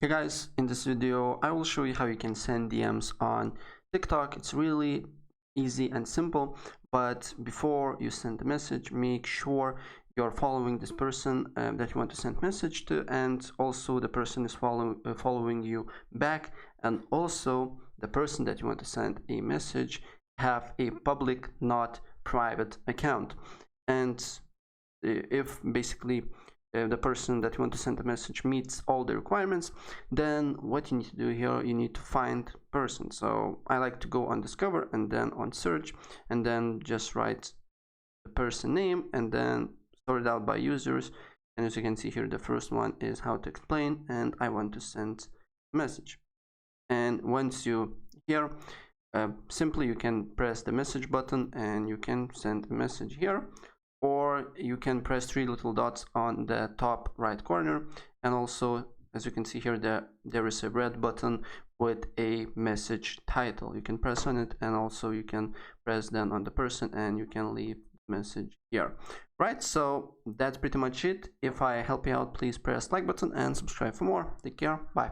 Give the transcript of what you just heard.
Hey guys, in this video I will show you how you can send DMs on TikTok. It's really easy and simple, but before you send the message, make sure you're following this person that you want to send message to, and also the person is following you back, and also the person that you want to send a message have a public, not private account. And if basically the person that you want to send a message meets all the requirements, then what you need to do here, you need to find person. So I like to go on discover and then on search, and then just write the person name and then sort it out by users. And as you can see here, the first one is how to explain, and I want to send a message. And once you here, simply you can press the message button and you can send a message here, or you can press three little dots on the top right corner, and also as you can see here, there is a red button with a message title. You can press on it, and also you can press then on the person and you can leave the message here. Right, so that's pretty much it. If I help you out, please press like button and subscribe for more. Take care, bye.